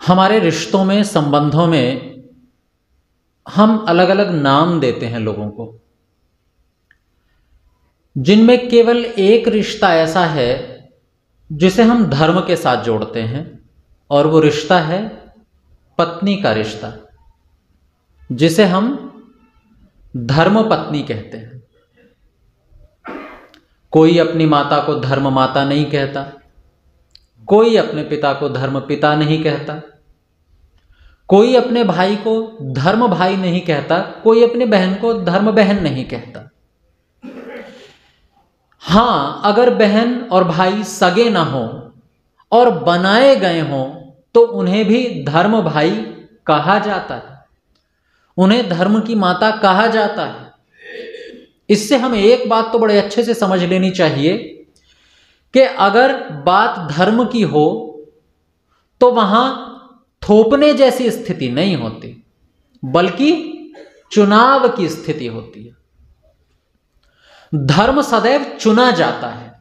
हमारे रिश्तों में, संबंधों में हम अलग अलग नाम देते हैं लोगों को, जिनमें केवल एक रिश्ता ऐसा है जिसे हम धर्म के साथ जोड़ते हैं, और वो रिश्ता है पत्नी का रिश्ता, जिसे हम धर्म पत्नी कहते हैं। कोई अपनी माता को धर्म माता नहीं कहता, कोई अपने पिता को धर्म पिता नहीं कहता, कोई अपने भाई को धर्म भाई नहीं कहता, कोई अपने बहन को धर्म बहन नहीं कहता। हाँ, अगर बहन और भाई सगे ना हो और बनाए गए हों तो उन्हें भी धर्म भाई कहा जाता है, उन्हें धर्म की माता कहा जाता है। इससे हमें एक बात तो बड़े अच्छे से समझ लेनी चाहिए कि अगर बात धर्म की हो तो वहां थोपने जैसी स्थिति नहीं होती, बल्कि चुनाव की स्थिति होती है। धर्म सदैव चुना जाता है।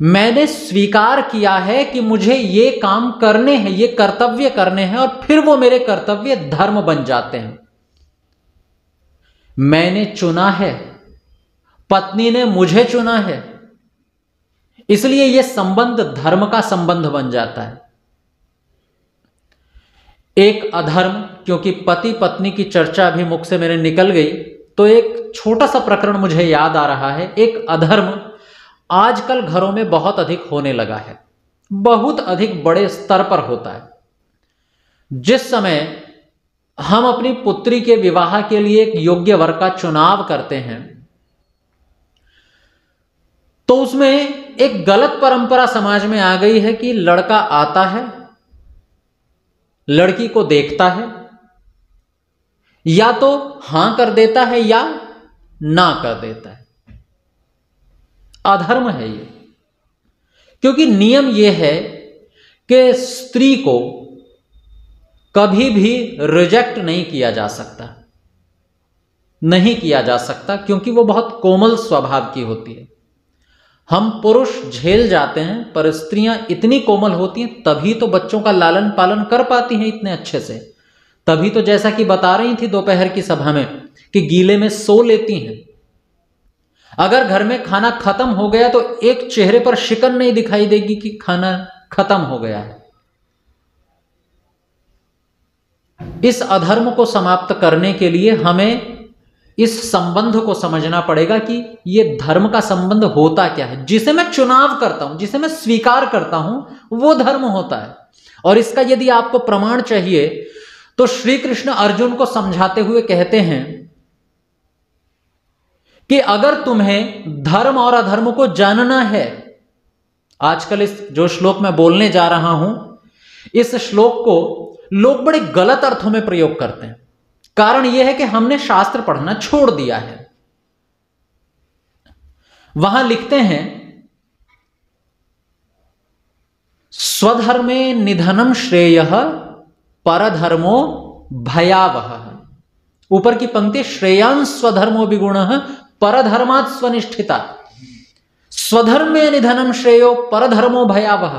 मैंने स्वीकार किया है कि मुझे ये काम करने हैं, ये कर्तव्य करने हैं, और फिर वो मेरे कर्तव्य धर्म बन जाते हैं। मैंने चुना है, पत्नी ने मुझे चुना है, इसलिए यह संबंध धर्म का संबंध बन जाता है। एक अधर्म, क्योंकि पति पत्नी की चर्चा भी मुख से मेरे निकल गई, तो एक छोटा सा प्रकरण मुझे याद आ रहा है। एक अधर्म आजकल घरों में बहुत अधिक होने लगा है, बहुत अधिक बड़े स्तर पर होता है। जिस समय हम अपनी पुत्री के विवाह के लिए एक योग्य वर का चुनाव करते हैं, तो उसमें एक गलत परंपरा समाज में आ गई है कि लड़का आता है, लड़की को देखता है, या तो हां कर देता है या ना कर देता है। अधर्म है ये, क्योंकि नियम यह है कि स्त्री को कभी भी रिजेक्ट नहीं किया जा सकता, नहीं किया जा सकता, क्योंकि वो बहुत कोमल स्वभाव की होती है। हम पुरुष झेल जाते हैं, पर स्त्रियां इतनी कोमल होती हैं, तभी तो बच्चों का लालन पालन कर पाती हैं इतने अच्छे से। तभी तो जैसा कि बता रही थी दोपहर की सभा में कि गीले में सो लेती हैं। अगर घर में खाना खत्म हो गया तो एक चेहरे पर शिकन नहीं दिखाई देगी कि खाना खत्म हो गया है। इस अधर्म को समाप्त करने के लिए हमें इस संबंध को समझना पड़ेगा कि यह धर्म का संबंध होता क्या है। जिसे मैं चुनाव करता हूं, जिसे मैं स्वीकार करता हूं, वो धर्म होता है। और इसका यदि आपको प्रमाण चाहिए तो श्री कृष्ण अर्जुन को समझाते हुए कहते हैं कि अगर तुम्हें धर्म और अधर्म को जानना है, आजकल इस जो श्लोक मैं बोलने जा रहा हूं, इस श्लोक को लोग बड़े गलत अर्थों में प्रयोग करते हैं। कारण यह है कि हमने शास्त्र पढ़ना छोड़ दिया है। वहां लिखते हैं स्वधर्मे निधनम श्रेयः परधर्मो भयावह। ऊपर की पंक्ति श्रेयान् स्वधर्मो विगुणः परधर्मात् स्वनिष्ठिता। स्वधर्मे निधनम श्रेयो परधर्मो भयावह।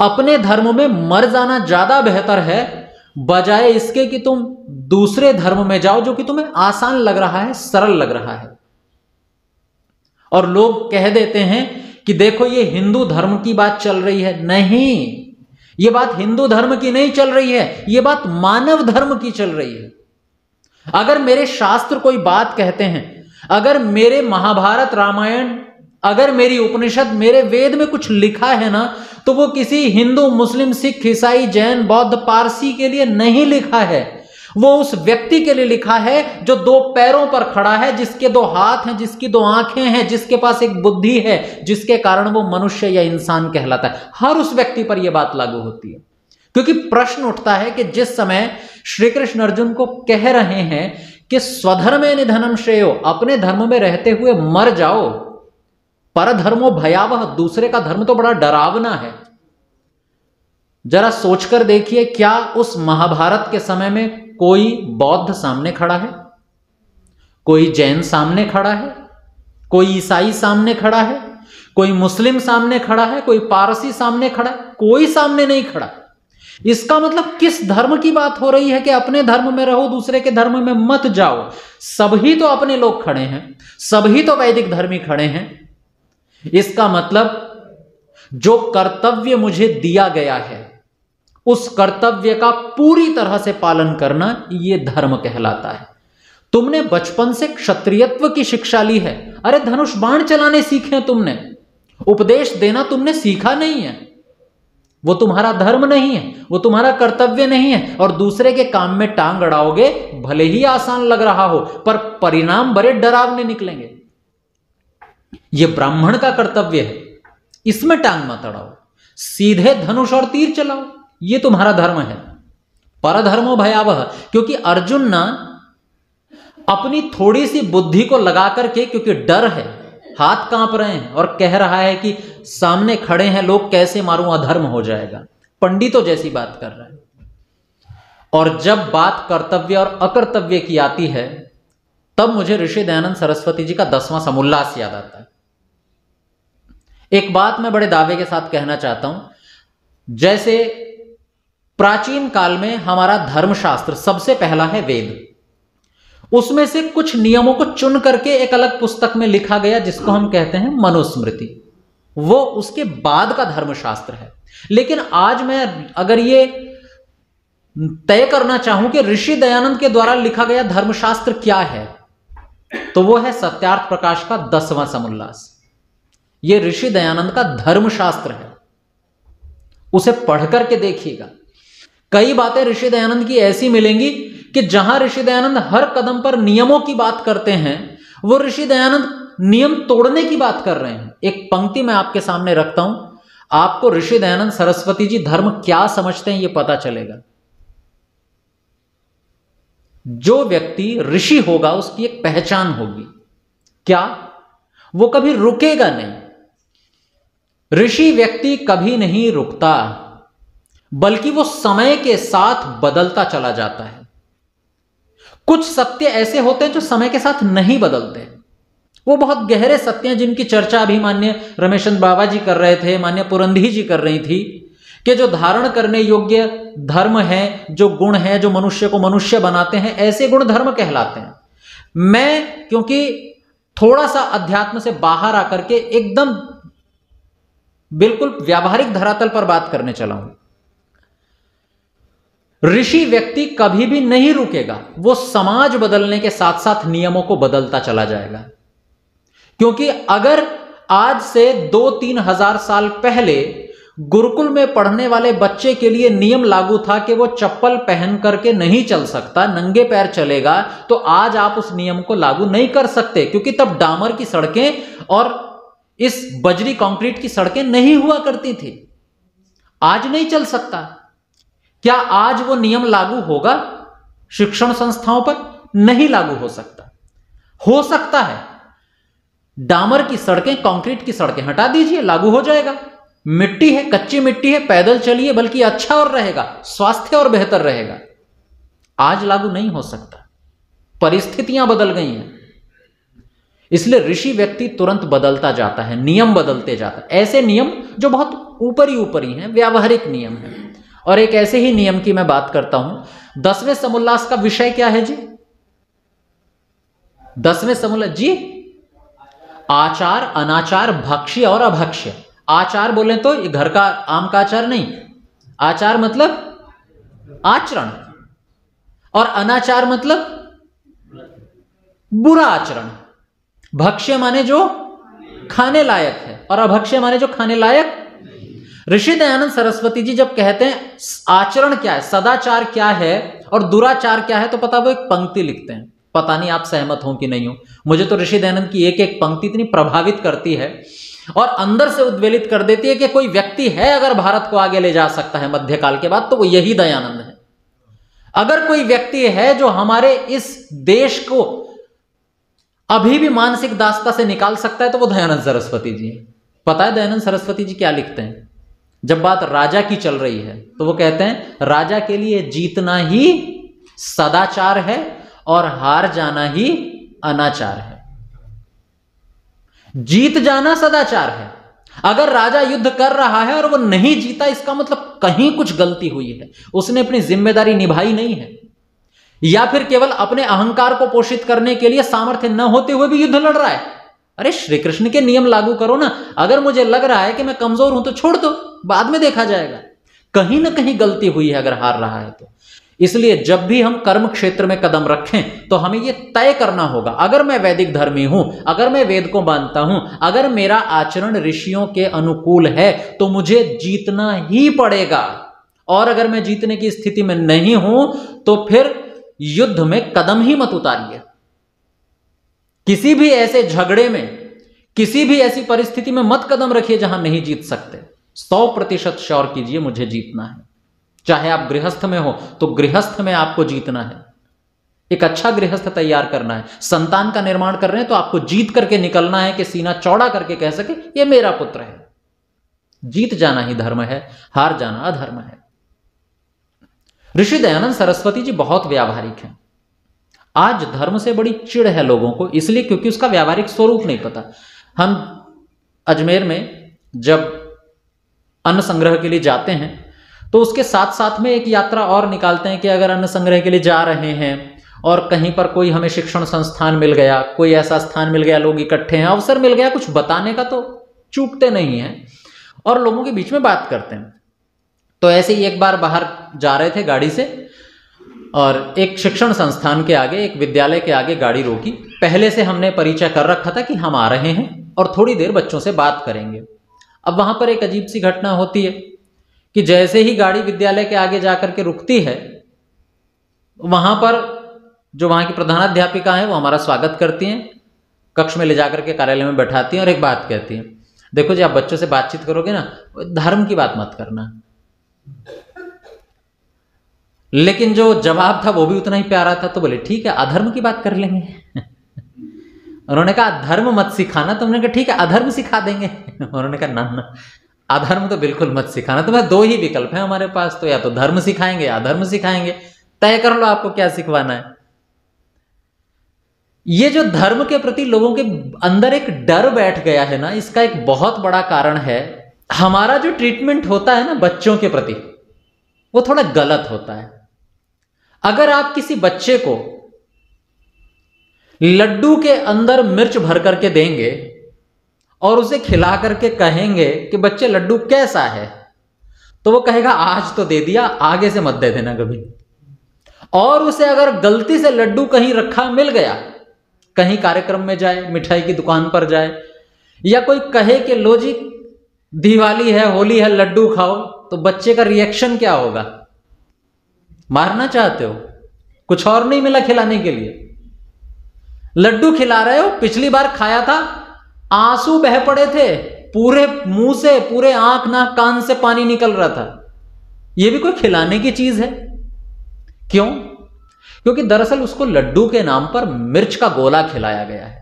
अपने धर्म में मर जाना ज्यादा बेहतर है, बजाय इसके कि तुम दूसरे धर्म में जाओ जो कि तुम्हें आसान लग रहा है, सरल लग रहा है। और लोग कह देते हैं कि देखो ये हिंदू धर्म की बात चल रही है। नहीं, ये बात हिंदू धर्म की नहीं चल रही है, ये बात मानव धर्म की चल रही है। अगर मेरे शास्त्र कोई बात कहते हैं, अगर मेरे महाभारत रामायण, अगर मेरी उपनिषद, मेरे वेद में कुछ लिखा है ना, तो वो किसी हिंदू, मुस्लिम, सिख, ईसाई, जैन, बौद्ध, पारसी के लिए नहीं लिखा है। वो उस व्यक्ति के लिए लिखा है जो दो पैरों पर खड़ा है, जिसके दो हाथ हैं, जिसकी दो आंखें हैं, जिसके पास एक बुद्धि है, जिसके कारण वो मनुष्य या इंसान कहलाता है। हर उस व्यक्ति पर यह बात लागू होती है। क्योंकि प्रश्न उठता है कि जिस समय श्री कृष्ण अर्जुन को कह रहे हैं कि स्वधर्मे निधनम श्रेयो, अपने धर्म में रहते हुए मर जाओ, परधर्मो भयावह, दूसरे का धर्म तो बड़ा डरावना है। जरा सोचकर देखिए, क्या उस महाभारत के समय में कोई बौद्ध सामने खड़ा है, कोई जैन सामने खड़ा है, कोई ईसाई सामने खड़ा है, कोई मुस्लिम सामने खड़ा है, कोई पारसी सामने खड़ा है? कोई सामने नहीं खड़ा। इसका मतलब किस धर्म की बात हो रही है कि अपने धर्म में रहो, दूसरे के धर्म में मत जाओ। सभी तो अपने लोग खड़े हैं, सभी तो वैदिक धर्मी खड़े हैं। इसका मतलब जो कर्तव्य मुझे दिया गया है उस कर्तव्य का पूरी तरह से पालन करना यह धर्म कहलाता है। तुमने बचपन से क्षत्रियत्व की शिक्षा ली है, अरे धनुष बाण चलाने सीखे हैं तुमने, उपदेश देना तुमने सीखा नहीं है। वो तुम्हारा धर्म नहीं है, वो तुम्हारा कर्तव्य नहीं है। और दूसरे के काम में टांग अड़ाओगे, भले ही आसान लग रहा हो पर परिणाम बड़े डरावने निकलेंगे। ये ब्राह्मण का कर्तव्य है, इसमें टांग मत अड़ाओ, सीधे धनुष और तीर चलाओ, ये तुम्हारा धर्म है। परधर्मो भयावह, क्योंकि अर्जुन ना अपनी थोड़ी सी बुद्धि को लगा करके, क्योंकि डर है, हाथ कांप रहे हैं और कह रहा है कि सामने खड़े हैं लोग, कैसे मारूं, अधर्म हो जाएगा, पंडितों जैसी बात कर रहा है। और जब बात कर्तव्य और अकर्तव्य की आती है तब मुझे ऋषि दयानंद सरस्वती जी का 10वां समुल्लास याद आता है। एक बात मैं बड़े दावे के साथ कहना चाहता हूं, जैसे प्राचीन काल में हमारा धर्मशास्त्र सबसे पहला है वेद, उसमें से कुछ नियमों को चुन करके एक अलग पुस्तक में लिखा गया जिसको हम कहते हैं मनुस्मृति, वो उसके बाद का धर्मशास्त्र है। लेकिन आज मैं अगर ये तय करना चाहूं कि ऋषि दयानंद के द्वारा लिखा गया धर्मशास्त्र क्या है, तो वो है सत्यार्थ प्रकाश का 10वां समुल्लास। ये ऋषि दयानंद का धर्मशास्त्र है, उसे पढ़ करके देखिएगा। कई बातें ऋषि दयानंद की ऐसी मिलेंगी कि जहां ऋषि दयानंद हर कदम पर नियमों की बात करते हैं, वो ऋषि दयानंद नियम तोड़ने की बात कर रहे हैं। एक पंक्ति मैं आपके सामने रखता हूं, आपको ऋषि दयानंद सरस्वती जी धर्म क्या समझते हैं ये पता चलेगा। जो व्यक्ति ऋषि होगा उसकी एक पहचान होगी, क्या? वो कभी रुकेगा नहीं। ऋषि व्यक्ति कभी नहीं रुकता, बल्कि वो समय के साथ बदलता चला जाता है। कुछ सत्य ऐसे होते हैं जो समय के साथ नहीं बदलते, वो बहुत गहरे सत्य हैं जिनकी चर्चा अभी माननीय रमेशचंद्र बाबा जी कर रहे थे, माननीय पुरंधी जी कर रही थी, कि जो धारण करने योग्य धर्म है, जो गुण है, जो मनुष्य को मनुष्य बनाते हैं, ऐसे गुण धर्म कहलाते हैं। मैं क्योंकि थोड़ा सा अध्यात्म से बाहर आकर के एकदम बिल्कुल व्यावहारिक धरातल पर बात करने चला हूं। ऋषि व्यक्ति कभी भी नहीं रुकेगा, वो समाज बदलने के साथ साथ नियमों को बदलता चला जाएगा। क्योंकि अगर आज से 2-3 हजार साल पहले गुरुकुल में पढ़ने वाले बच्चे के लिए नियम लागू था कि वो चप्पल पहन करके नहीं चल सकता, नंगे पैर चलेगा, तो आज आप उस नियम को लागू नहीं कर सकते, क्योंकि तब डामर की सड़कें और इस बजरी कंक्रीट की सड़कें नहीं हुआ करती थी। आज नहीं चल सकता। क्या आज वो नियम लागू होगा शिक्षण संस्थाओं पर? नहीं लागू हो सकता। हो सकता है डामर की सड़कें, कंक्रीट की सड़कें हटा दीजिए, लागू हो जाएगा। मिट्टी है, कच्ची मिट्टी है, पैदल चलिए, बल्कि अच्छा और रहेगा, स्वास्थ्य और बेहतर रहेगा। आज लागू नहीं हो सकता, परिस्थितियां बदल गई हैं। इसलिए ऋषि व्यक्ति तुरंत बदलता जाता है, नियम बदलते जाता है। ऐसे नियम जो बहुत ऊपरी हैं, व्यावहारिक नियम है। और एक ऐसे ही नियम की मैं बात करता हूं। 10वें समुल्लास का विषय क्या है जी? 10वें समुल्लास जी, आचार, अनाचार, भक्ष्य और अभक्ष्य। आचार बोले तो ये घर का आम का आचार नहीं, आचार मतलब आचरण, और अनाचार मतलब बुरा आचरण। भक्ष्य माने जो खाने लायक है, और अभक्ष्य माने जो खाने लायक। ऋषि दयानंद सरस्वती जी जब कहते हैं आचरण क्या है, सदाचार क्या है और दुराचार क्या है, तो पता वो एक पंक्ति लिखते हैं। पता नहीं आप सहमत हो कि नहीं हो, मुझे तो ऋषि दयानंद की एक एक पंक्ति इतनी प्रभावित करती है और अंदर से उद्वेलित कर देती है कि कोई व्यक्ति है अगर भारत को आगे ले जा सकता है मध्यकाल के बाद, तो वो यही दयानंद है। अगर कोई व्यक्ति है जो हमारे इस देश को अभी भी मानसिक दास्ता से निकाल सकता है, तो वो दयानंद सरस्वती जी है। पता है दयानंद सरस्वती जी क्या लिखते हैं? जब बात राजा की चल रही है तो वो कहते हैं राजा के लिए जीतना ही सदाचार है और हार जाना ही अनाचार है। जीत जाना सदाचार है। अगर राजा युद्ध कर रहा है और वो नहीं जीता, इसका मतलब कहीं कुछ गलती हुई है, उसने अपनी जिम्मेदारी निभाई नहीं है, या फिर केवल अपने अहंकार को पोषित करने के लिए सामर्थ्य न होते हुए भी युद्ध लड़ रहा है। अरे श्री कृष्ण के नियम लागू करो ना। अगर मुझे लग रहा है कि मैं कमजोर हूं तो छोड़ दो, बाद में देखा जाएगा। कहीं ना कहीं गलती हुई है अगर हार रहा है तो। इसलिए जब भी हम कर्म क्षेत्र में कदम रखें तो हमें यह तय करना होगा, अगर मैं वैदिक धर्मी हूं, अगर मैं वेद को मानता हूं, अगर मेरा आचरण ऋषियों के अनुकूल है तो मुझे जीतना ही पड़ेगा। और अगर मैं जीतने की स्थिति में नहीं हूं तो फिर युद्ध में कदम ही मत उतारिए। किसी भी ऐसे झगड़े में, किसी भी ऐसी परिस्थिति में मत कदम रखिए जहां नहीं जीत सकते। 100% श्योर कीजिए मुझे जीतना है। चाहे आप गृहस्थ में हो तो गृहस्थ में आपको जीतना है, एक अच्छा गृहस्थ तैयार करना है। संतान का निर्माण कर रहे हैं तो आपको जीत करके निकलना है कि सीना चौड़ा करके कह सके ये मेरा पुत्र है। जीत जाना ही धर्म है, हार जाना अधर्म है। ऋषि दयानंद सरस्वती जी बहुत व्यावहारिक हैं। आज धर्म से बड़ी चिढ़ है लोगों को, इसलिए क्योंकि उसका व्यावहारिक स्वरूप नहीं पता। हम अजमेर में जब अन्न संग्रह के लिए जाते हैं तो उसके साथ साथ में एक यात्रा और निकालते हैं कि अगर अन्न संग्रह के लिए जा रहे हैं और कहीं पर कोई हमें शिक्षण संस्थान मिल गया, कोई ऐसा स्थान मिल गया, लोग इकट्ठे हैं, अवसर मिल गया कुछ बताने का, तो चूकते नहीं हैं और लोगों के बीच में बात करते हैं। तो ऐसे ही एक बार बाहर जा रहे थे गाड़ी से और एक शिक्षण संस्थान के आगे, एक विद्यालय के आगे गाड़ी रोकी। पहले से हमने परिचय कर रखा था कि हम आ रहे हैं और थोड़ी देर बच्चों से बात करेंगे। अब वहां पर एक अजीब सी घटना होती है कि जैसे ही गाड़ी विद्यालय के आगे जाकर के रुकती है, वहां पर जो वहां की प्रधानाध्यापिका है वो हमारा स्वागत करती हैं, कक्ष में ले जाकर के कार्यालय में बैठाती हैं और एक बात कहती हैं, देखो जी आप बच्चों से बातचीत करोगे ना, धर्म की बात मत करना। लेकिन जो जवाब था वो भी उतना ही प्यारा था, तो बोले ठीक है अधर्म की बात कर लेंगे। उन्होंने कहा धर्म मत सिखाना, तो उन्होंने कहा ठीक है अधर्म सिखा देंगे। उन्होंने कहा ना, अधर्म तो बिल्कुल मत सिखाना। तो दो ही विकल्प है हमारे पास, तो या तो धर्म सिखाएंगे या अधर्म सिखाएंगे, तय कर लो आपको क्या सिखवाना है। ये जो धर्म के प्रति लोगों के अंदर एक डर बैठ गया है ना, इसका एक बहुत बड़ा कारण है हमारा जो ट्रीटमेंट होता है ना बच्चों के प्रति, वो थोड़ा गलत होता है। अगर आप किसी बच्चे को लड्डू के अंदर मिर्च भर करके देंगे और उसे खिला करके कहेंगे कि बच्चे लड्डू कैसा है, तो वो कहेगा आज तो दे दिया, आगे से मत दे देना कभी। और उसे अगर गलती से लड्डू कहीं रखा मिल गया, कहीं कार्यक्रम में जाए, मिठाई की दुकान पर जाए, या कोई कहे कि लो जी दिवाली है, होली है, लड्डू खाओ, तो बच्चे का रिएक्शन क्या होगा? मारना चाहते हो, कुछ और नहीं मिला खिलाने के लिए, लड्डू खिला रहे हो, पिछली बार खाया था आंसू बह पड़े थे, पूरे मुंह से, पूरे आंख नाक कान से पानी निकल रहा था। यह भी कोई खिलाने की चीज है? क्यों? क्योंकि दरअसल उसको लड्डू के नाम पर मिर्च का गोला खिलाया गया है।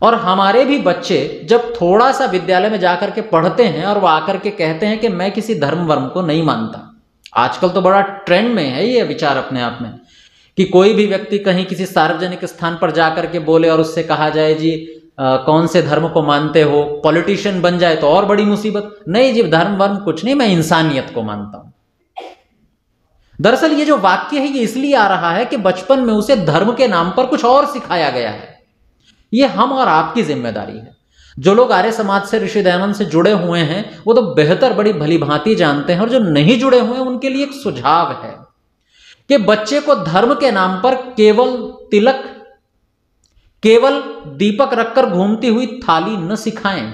और हमारे भी बच्चे जब थोड़ा सा विद्यालय में जाकर के पढ़ते हैं और वो आकर के कहते हैं कि मैं किसी धर्म वर्म को नहीं मानता, आजकल तो बड़ा ट्रेंड में है ये विचार अपने आप में, कि कोई भी व्यक्ति कहीं किसी सार्वजनिक स्थान पर जाकर के बोले और उससे कहा जाए जी कौन से धर्म को मानते हो, पॉलिटिशियन बन जाए तो और बड़ी मुसीबत। नहीं जी धर्म वर्म कुछ नहीं, मैं इंसानियत को मानता हूं। दरअसल ये जो वाक्य है ये इसलिए आ रहा है कि बचपन में उसे धर्म के नाम पर कुछ और सिखाया गया है। ये हम और आपकी जिम्मेदारी है। जो लोग आर्य समाज से, ऋषि दयानंद से जुड़े हुए हैं वो तो बेहतर बड़ी भली भांति जानते हैं, और जो नहीं जुड़े हुए हैं उनके लिए एक सुझाव है कि बच्चे को धर्म के नाम पर केवल तिलक, केवल दीपक रखकर घूमती हुई थाली न सिखाएं।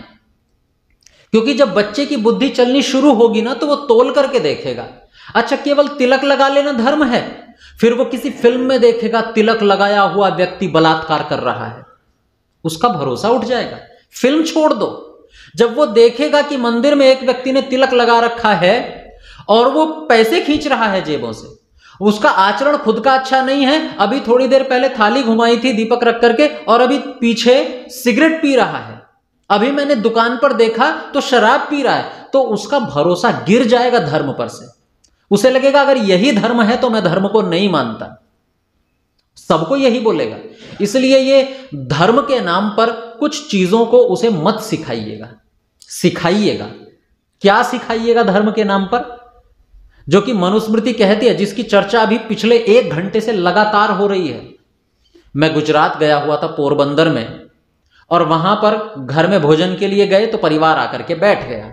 क्योंकि जब बच्चे की बुद्धि चलनी शुरू होगी ना तो वो तोल करके देखेगा, अच्छा केवल तिलक लगा लेना धर्म है, फिर वो किसी फिल्म में देखेगा तिलक लगाया हुआ व्यक्ति बलात्कार कर रहा है, उसका भरोसा उठ जाएगा। फिल्म छोड़ दो, जब वो देखेगा कि मंदिर में एक व्यक्ति ने तिलक लगा रखा है और वो पैसे खींच रहा है जेबों से, उसका आचरण खुद का अच्छा नहीं है, अभी थोड़ी देर पहले थाली घुमाई थी दीपक रख करके और अभी पीछे सिगरेट पी रहा है, अभी मैंने दुकान पर देखा तो शराब पी रहा है, तो उसका भरोसा गिर जाएगा धर्म पर से। उसे लगेगा अगर यही धर्म है तो मैं धर्म को नहीं मानता, सबको यही बोलेगा। इसलिए ये धर्म के नाम पर कुछ चीजों को उसे मत सिखाइएगा, सिखाइएगा क्या सिखाइएगा धर्म के नाम पर, जो कि मनुस्मृति कहती है, जिसकी चर्चा अभी पिछले 1 घंटे से लगातार हो रही है। मैं गुजरात गया हुआ था, पोरबंदर में, और वहां पर घर में भोजन के लिए गए तो परिवार आकर के बैठ गया,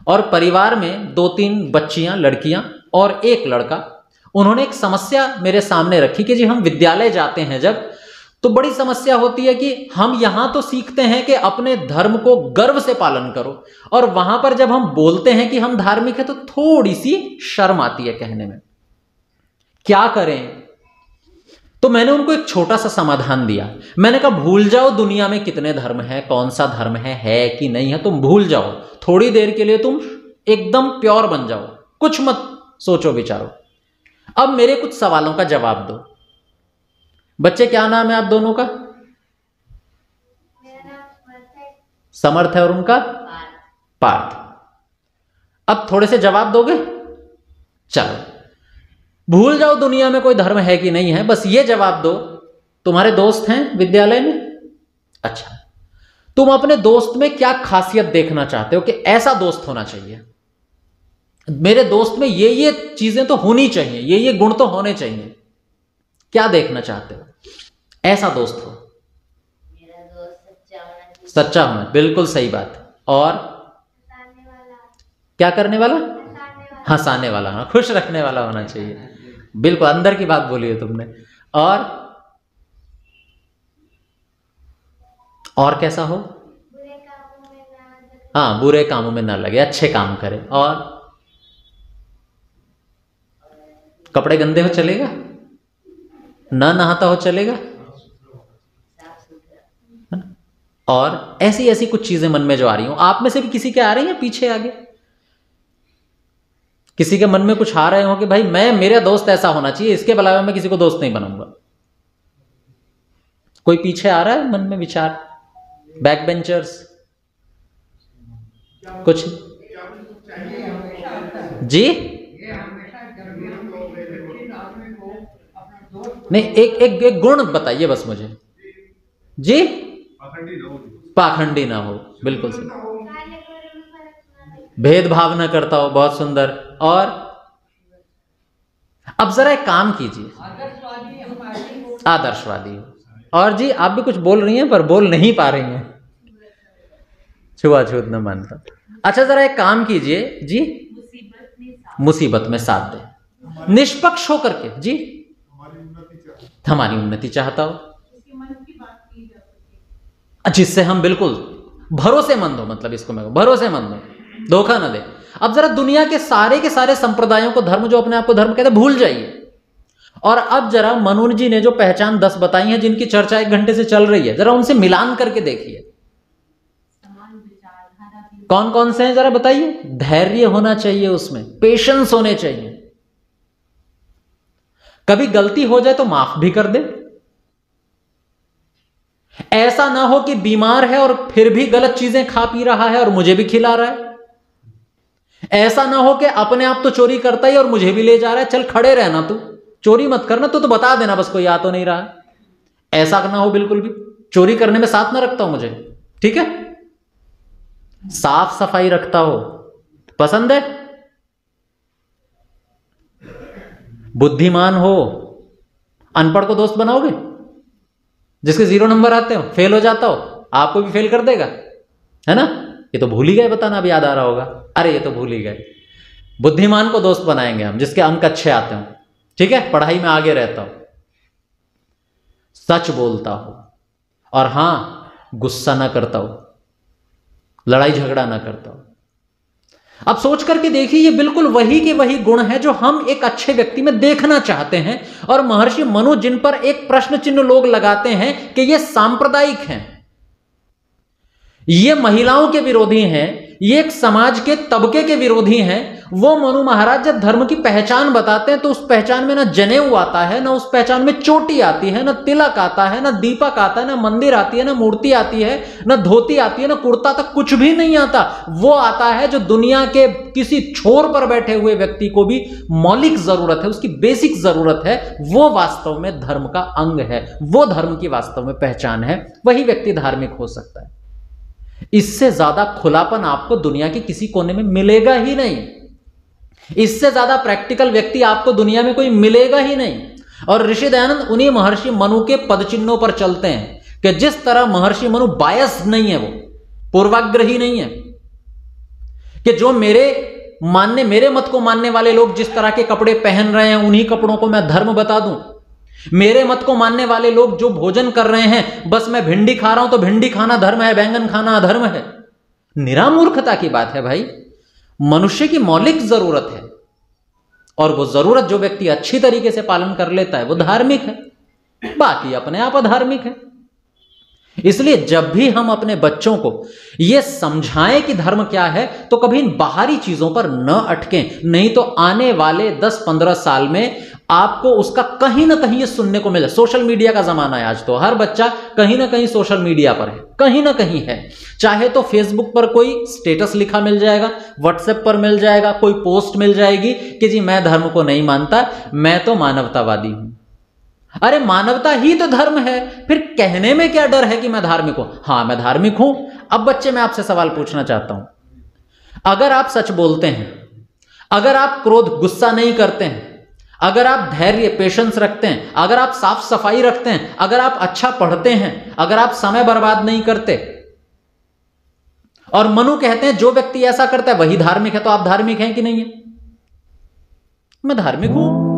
और परिवार में 2-3 बच्चियां, लड़कियां और एक लड़का। उन्होंने एक समस्या मेरे सामने रखी कि जी हम विद्यालय जाते हैं जब, तो बड़ी समस्या होती है कि हम यहां तो सीखते हैं कि अपने धर्म को गर्व से पालन करो, और वहां पर जब हम बोलते हैं कि हम धार्मिक हैं तो थोड़ी सी शर्म आती है कहने में। क्या करें? तो मैंने उनको एक छोटा सा समाधान दिया। मैंने कहा भूल जाओ दुनिया में कितने धर्म है, कौन सा धर्म है कि नहीं है, तुम भूल जाओ। थोड़ी देर के लिए तुम एकदम प्योर बन जाओ, कुछ मत सोचो विचारो। अब मेरे कुछ सवालों का जवाब दो। बच्चे, क्या नाम है आप दोनों का? समर्थ है और उनका पार्थ। अब थोड़े से जवाब दोगे? चलो, भूल जाओ दुनिया में कोई धर्म है कि नहीं है, बस ये जवाब दो। तुम्हारे दोस्त हैं विद्यालय में? अच्छा, तुम अपने दोस्त में क्या खासियत देखना चाहते हो कि ऐसा दोस्त होना चाहिए, मेरे दोस्त में ये चीजें तो होनी चाहिए, ये गुण तो होने चाहिए? क्या देखना चाहते हो? ऐसा दोस्त हो। मेरा दोस्त सच्चा होना, बिल्कुल सही बात। और क्या करने वाला? हंसाने वाला, हाँ, खुश रखने वाला होना चाहिए। बिल्कुल अंदर की बात बोली है तुमने। और कैसा हो? हाँ, बुरे कामों में ना लगे, अच्छे काम करे। और कपड़े गंदे हो चलेगा, ना नहाता हो चलेगा, और ऐसी ऐसी कुछ चीजें मन में जो आ रही हो। आप में से भी किसी के आ रही हैं पीछे आगे? किसी के मन में कुछ आ रहे हो कि भाई मेरा दोस्त ऐसा होना चाहिए, इसके अलावा मैं किसी को दोस्त नहीं बनाऊंगा? कोई पीछे आ रहा है मन में विचार? बैक बेंचर्स कुछ जी? नहीं, एक गुण बताइए बस मुझे जी। पाखंडी ना हो, बिल्कुल सही। भेदभाव ना करता हो, बहुत सुंदर। और अब जरा एक काम कीजिए, आदर्शवादी हो। और जी, आप भी कुछ बोल रही हैं पर बोल नहीं पा रही हैं, छुआछूत न मानता। अच्छा, जरा एक काम कीजिए जी, मुसीबत में साथ दे, निष्पक्ष होकर के जी। हमारी उन्नति चाहता हो, जिससे हम बिल्कुल भरोसेमंद हो, मतलब इसको मैं भरोसेमंद हो, धोखा ना दे। अब जरा दुनिया के सारे संप्रदायों को, धर्म जो अपने आप को धर्म कहते हैं, भूल जाइए। और अब जरा मनु जी ने जो पहचान 10 बताई है, जिनकी चर्चा 1 घंटे से चल रही है, जरा उनसे मिलान करके देखिए कौन कौन से हैं, जरा बताइए। धैर्य होना चाहिए, उसमें पेशेंस होने चाहिए, कभी गलती हो जाए तो माफ भी कर दे। ऐसा ना हो कि बीमार है और फिर भी गलत चीजें खा पी रहा है और मुझे भी खिला रहा है। ऐसा ना हो कि अपने आप तो चोरी करता ही और मुझे भी ले जा रहा है, चल खड़े रहना, तू चोरी मत करना, तो बता देना बस, कोई आ तो नहीं रहा। ऐसा ना हो बिल्कुल भी, चोरी करने में साथ ना रखता हो मुझे, ठीक है। साफ सफाई रखता हो, पसंद है। बुद्धिमान हो। अनपढ़ को दोस्त बनाओगे? जिसके 0 नंबर आते हो, फेल हो जाता हो, आपको भी फेल कर देगा, है ना। ये तो भूल ही गए बताना, अभी याद आ रहा होगा, अरे ये तो भूल ही गए। बुद्धिमान को दोस्त बनाएंगे हम, जिसके अंक अच्छे आते हो, ठीक है, पढ़ाई में आगे रहता हो, सच बोलता हो, और हां, गुस्सा ना करता हो, लड़ाई झगड़ा ना करता हो। अब सोच करके देखिए, ये बिल्कुल वही के वही गुण है जो हम एक अच्छे व्यक्ति में देखना चाहते हैं। और महर्षि मनु जिन पर एक प्रश्न चिन्ह लोग लगाते हैं कि ये सांप्रदायिक हैं, ये महिलाओं के विरोधी हैं, ये एक समाज के तबके के विरोधी हैं, वो मनु महाराज जब धर्म की पहचान बताते हैं तो उस पहचान में ना जनेऊ आता है, ना उस पहचान में चोटी आती है, ना तिलक आता है, ना दीपक आता है, ना मंदिर आती है, ना मूर्ति आती है, ना धोती आती है, ना कुर्ता तक, कुछ भी नहीं आता। वो आता है जो दुनिया के किसी छोर पर बैठे हुए व्यक्ति को भी मौलिक जरूरत है, उसकी बेसिक जरूरत है, वो वास्तव में धर्म का अंग है, वो धर्म की वास्तव में पहचान है, वही व्यक्ति धार्मिक हो सकता है। इससे ज्यादा खुलापन आपको दुनिया के किसी कोने में मिलेगा ही नहीं। इससे ज्यादा प्रैक्टिकल व्यक्ति आपको दुनिया में कोई मिलेगा ही नहीं। और ऋषि दयानंद उन्हीं महर्षि मनु के पद चिन्हों पर चलते हैं कि जिस तरह महर्षि मनु बायस नहीं है, वो पूर्वाग्रही नहीं है कि जो मेरे मत को मानने वाले लोग जिस तरह के कपड़े पहन रहे हैं उन्हीं कपड़ों को मैं धर्म बता दूं। मेरे मत को मानने वाले लोग जो भोजन कर रहे हैं, बस मैं भिंडी खा रहा हूं तो भिंडी खाना धर्म है, बैंगन खाना अधर्म है। निरामूर्खता की बात है भाई। मनुष्य की मौलिक जरूरत है और वो जरूरत जो व्यक्ति अच्छी तरीके से पालन कर लेता है वो धार्मिक है, बाकी अपने आप अधार्मिक है। इसलिए जब भी हम अपने बच्चों को यह समझाएं कि धर्म क्या है तो कभी इन बाहरी चीजों पर न अटकें, नहीं तो आने वाले 10-15 साल में आपको उसका कहीं ना कहीं ये सुनने को मिले। सोशल मीडिया का जमाना है आज, तो हर बच्चा कहीं ना कहीं सोशल मीडिया पर है, कहीं ना कहीं है। चाहे तो फेसबुक पर कोई स्टेटस लिखा मिल जाएगा, व्हाट्सएप पर मिल जाएगा, कोई पोस्ट मिल जाएगी कि जी मैं धर्म को नहीं मानता, मैं तो मानवतावादी हूं। अरे मानवता ही तो धर्म है, फिर कहने में क्या डर है कि मैं धार्मिक हूं? हाँ मैं धार्मिक हूं। अब बच्चे मैं आपसे सवाल पूछना चाहता हूं, अगर आप सच बोलते हैं, अगर आप क्रोध गुस्सा नहीं करते हैं, अगर आप धैर्य पेशेंस रखते हैं, अगर आप साफ सफाई रखते हैं, अगर आप अच्छा पढ़ते हैं, अगर आप समय बर्बाद नहीं करते, और मनु कहते हैं जो व्यक्ति ऐसा करता है वही धार्मिक है, तो आप धार्मिक हैं कि नहीं है? मैं धार्मिक हूं।